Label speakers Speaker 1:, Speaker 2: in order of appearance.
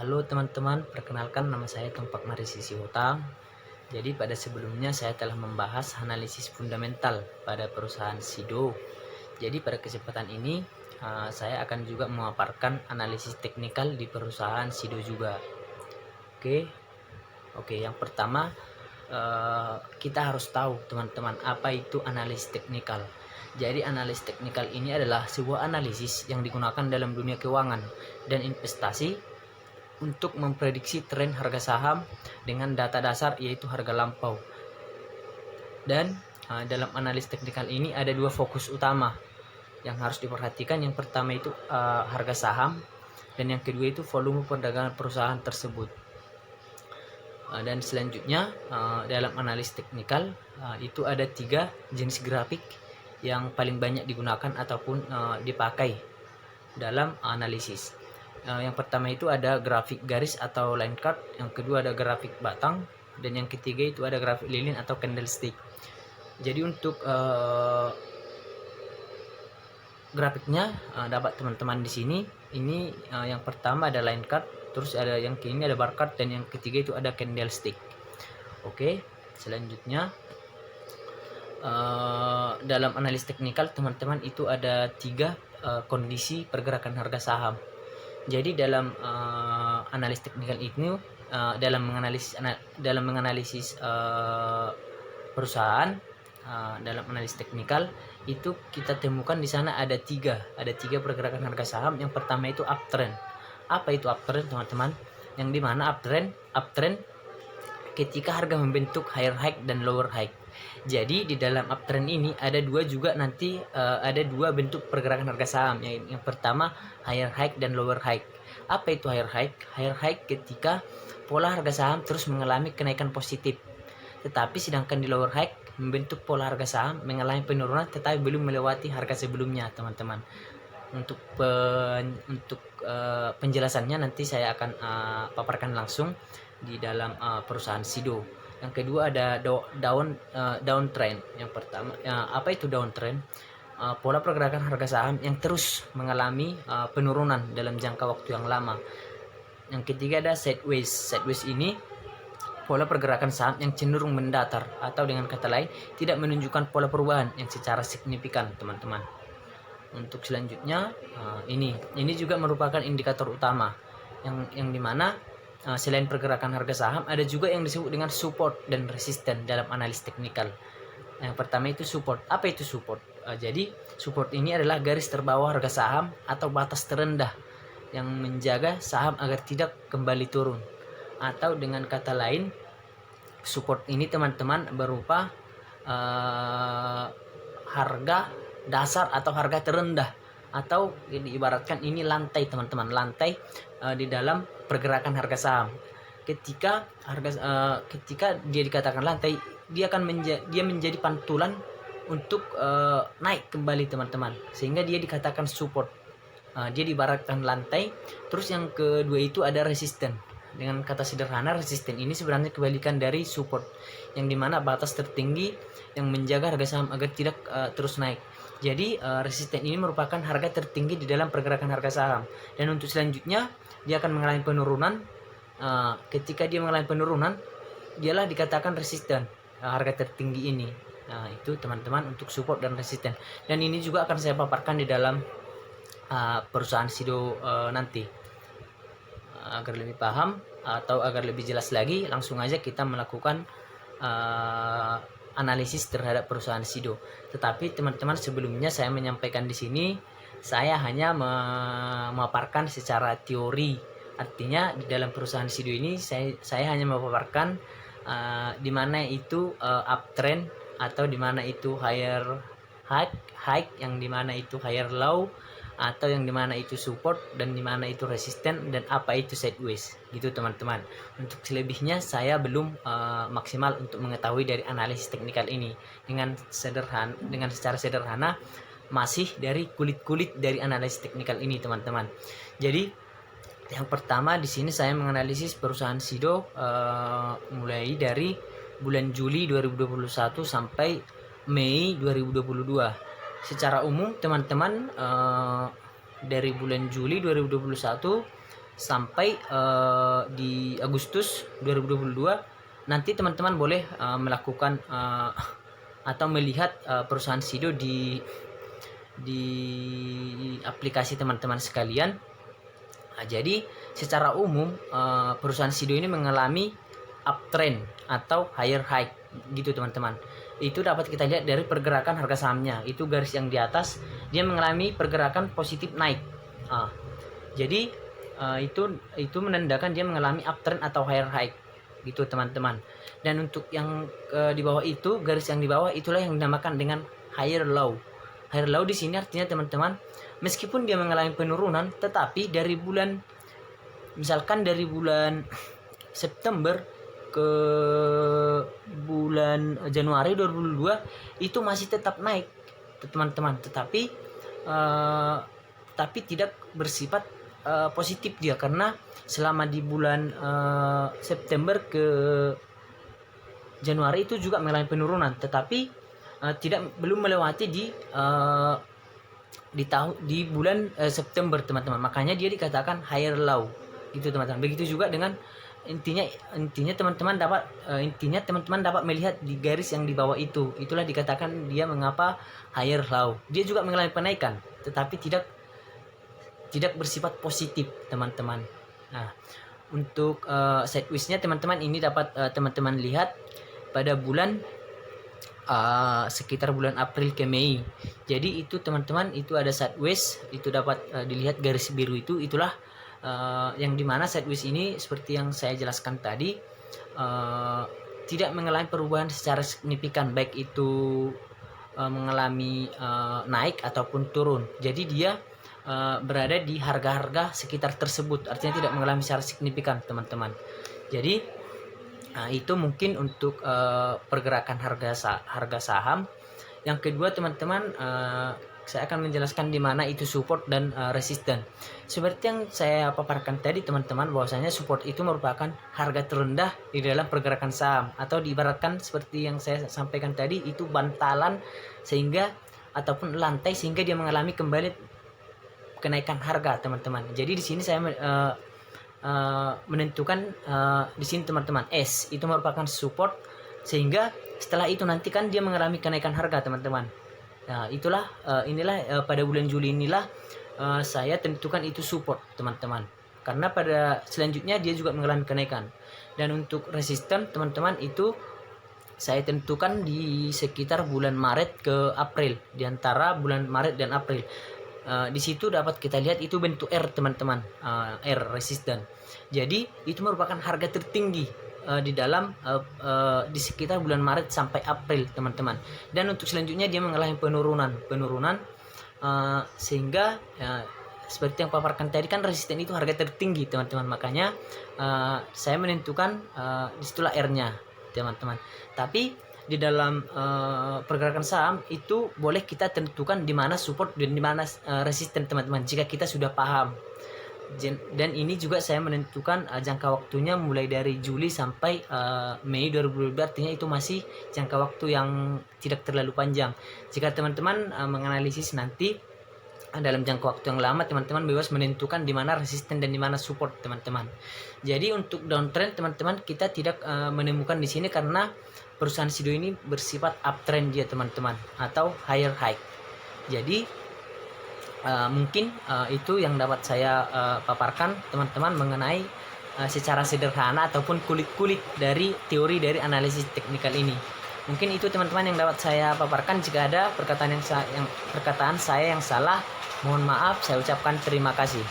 Speaker 1: Halo teman-teman, perkenalkan nama saya Tumpak Marisi Sihotang. Jadi pada sebelumnya saya telah membahas analisis fundamental pada perusahaan Sido. Jadi pada kesempatan ini saya akan juga memaparkan analisis teknikal di perusahaan Sido juga. Oke, yang pertama kita harus tahu teman-teman apa itu analisis teknikal. Jadi analisis teknikal ini adalah sebuah analisis yang digunakan dalam dunia keuangan dan investasi untuk memprediksi tren harga saham dengan data dasar yaitu harga lampau. Dan dalam analis teknikal ini ada dua fokus utama yang harus diperhatikan. Yang pertama itu harga saham, dan yang kedua itu volume perdagangan perusahaan tersebut. Dan selanjutnya dalam analis teknikal itu ada 3 jenis grafik yang paling banyak digunakan ataupun dipakai dalam analisis. Yang pertama itu ada grafik garis atau line chart, yang kedua ada grafik batang, dan yang ketiga itu ada grafik lilin atau candlestick. Jadi untuk grafiknya dapat teman-teman di sini. Ini yang pertama ada line chart, terus ada yang kini ada bar chart, dan yang ketiga itu ada candlestick. Oke, selanjutnya dalam analis teknikal teman-teman itu ada 3 kondisi pergerakan harga saham. Jadi dalam analis teknikal ini dalam menganalisis perusahaan dalam analis teknikal itu kita temukan di sana ada tiga pergerakan harga saham. Yang pertama itu uptrend. Apa itu uptrend teman-teman? Yang dimana uptrend ketika harga membentuk higher high dan lower high. Jadi di dalam uptrend ini ada ada dua bentuk pergerakan harga saham. Yang pertama higher high dan lower high. Apa itu higher high? Higher high ketika pola harga saham terus mengalami kenaikan positif. Tetapi sedangkan di lower high membentuk pola harga saham mengalami penurunan tetapi belum melewati harga sebelumnya, teman-teman. Untuk penjelasannya nanti saya akan paparkan langsung di dalam perusahaan Sido. Yang kedua ada downtrend. Yang pertama apa itu downtrend? Pola pergerakan harga saham yang terus mengalami penurunan dalam jangka waktu yang lama. Yang ketiga ada sideways. Sideways ini pola pergerakan saham yang cenderung mendatar, atau dengan kata lain tidak menunjukkan pola perubahan yang secara signifikan, teman-teman. Untuk selanjutnya ini juga merupakan indikator utama yang dimana selain pergerakan harga saham ada juga yang disebut dengan support dan resisten dalam analis teknikal. Yang pertama itu support. Apa itu support? Jadi support ini adalah garis terbawah harga saham atau batas terendah yang menjaga saham agar tidak kembali turun. Atau dengan kata lain, support ini teman-teman berupa harga dasar atau harga terendah, atau diibaratkan ini lantai, teman-teman, lantai di dalam pergerakan harga saham. Ketika dia dikatakan lantai, dia menjadi pantulan untuk naik kembali, teman-teman, sehingga dia dikatakan support. Dia diibaratkan lantai. Terus yang kedua itu ada resisten. Dengan kata sederhana, resisten ini sebenarnya kebalikan dari support, yang dimana batas tertinggi yang menjaga harga saham agar tidak terus naik. Jadi resisten ini merupakan harga tertinggi di dalam pergerakan harga saham. Dan untuk selanjutnya dia akan mengalami penurunan. Ketika dia mengalami penurunan, dialah dikatakan resisten, harga tertinggi ini. Itu teman-teman untuk support dan resisten. Dan ini juga akan saya paparkan di dalam perusahaan Sido nanti. Agar lebih paham atau agar lebih jelas lagi, langsung aja kita melakukan analisis terhadap perusahaan Sido. Tetapi teman-teman, sebelumnya saya menyampaikan di sini, saya hanya memaparkan secara teori. Artinya di dalam perusahaan Sido ini saya hanya memaparkan di mana itu uptrend, atau di mana itu higher high, yang di mana itu higher low, atau yang dimana itu support, dan dimana itu resisten, dan apa itu sideways, gitu teman-teman. Untuk selebihnya saya belum maksimal untuk mengetahui dari analisis teknikal ini. Dengan secara sederhana masih dari kulit dari analisis teknikal ini, teman-teman. Jadi yang pertama di sini saya menganalisis perusahaan Sido mulai dari bulan Juli 2021 sampai Mei 2022. Secara umum teman-teman, dari bulan Juli 2021 sampai di Agustus 2022 nanti teman-teman boleh melakukan atau melihat perusahaan Sido di aplikasi teman-teman sekalian. Nah, jadi secara umum perusahaan Sido ini mengalami uptrend atau higher high gitu teman-teman. Itu dapat kita lihat dari pergerakan harga sahamnya. Itu garis yang di atas dia mengalami pergerakan positif naik. Jadi itu menandakan dia mengalami uptrend atau higher high gitu teman-teman. Dan untuk yang di bawah itu, garis yang di bawah itulah yang dinamakan dengan higher low. Higher low di sini artinya teman-teman, meskipun dia mengalami penurunan, tetapi dari bulan September ke bulan Januari 2022 itu masih tetap naik teman-teman, tetapi tidak bersifat positif dia, karena selama di bulan September ke Januari itu juga mengalami penurunan, tetapi belum melewati di bulan September teman-teman. Makanya dia dikatakan higher low gitu teman-teman. Begitu juga dengan intinya teman-teman dapat melihat di garis yang di bawah itu. Itulah dikatakan dia mengapa higher low. Dia juga mengalami penaikan, tetapi tidak bersifat positif teman-teman. Nah, untuk sideways-nya teman-teman ini dapat teman-teman lihat pada bulan sekitar bulan April ke Mei. Jadi itu teman-teman, itu ada sideways, itu dapat dilihat garis biru itu. Itulah yang dimana sideways ini seperti yang saya jelaskan tadi tidak mengalami perubahan secara signifikan, baik itu mengalami naik ataupun turun. Jadi dia berada di harga-harga sekitar tersebut, artinya tidak mengalami secara signifikan teman-teman. Jadi itu mungkin untuk pergerakan harga saham. Yang kedua teman-teman, saya akan menjelaskan di mana itu support dan resisten. Seperti yang saya paparkan tadi teman-teman, bahwasanya support itu merupakan harga terendah di dalam pergerakan saham, atau diibaratkan seperti yang saya sampaikan tadi, itu bantalan sehingga ataupun lantai sehingga dia mengalami kembali kenaikan harga teman-teman. Jadi di sini saya menentukan di sini teman-teman, S itu merupakan support, sehingga setelah itu nanti kan dia mengalami kenaikan harga teman-teman. Nah, inilah pada bulan Juli inilah saya tentukan itu support teman-teman, karena pada selanjutnya dia juga mengalami kenaikan. Dan untuk resisten teman-teman itu saya tentukan di sekitar bulan Maret ke April, di antara bulan Maret dan April. Di situ dapat kita lihat itu bentuk R teman-teman, R resisten. Jadi itu merupakan harga tertinggi di dalam di sekitar bulan Maret sampai April teman-teman. Dan untuk selanjutnya dia mengalami penurunan sehingga seperti yang paparkan tadi kan, resisten itu harga tertinggi teman-teman. Makanya saya menentukan disitulah R-nya teman-teman. Tapi di dalam pergerakan saham itu boleh kita tentukan di mana support dan di mana resisten teman-teman, jika kita sudah paham. Dan ini juga saya menentukan jangka waktunya mulai dari Juli sampai Mei 2022, artinya itu masih jangka waktu yang tidak terlalu panjang. Jika teman-teman menganalisis nanti dalam jangka waktu yang lama, teman-teman bebas menentukan di mana resisten dan di mana support teman-teman. Jadi untuk downtrend teman-teman kita tidak menemukan di sini, karena perusahaan Sido ini bersifat uptrend dia teman-teman, atau higher high. Jadi mungkin itu yang dapat saya paparkan teman-teman mengenai secara sederhana ataupun kulit-kulit dari teori dari analisis teknikal ini. Mungkin itu teman-teman yang dapat saya paparkan. Jika ada perkataan saya yang salah, mohon maaf, saya ucapkan terima kasih.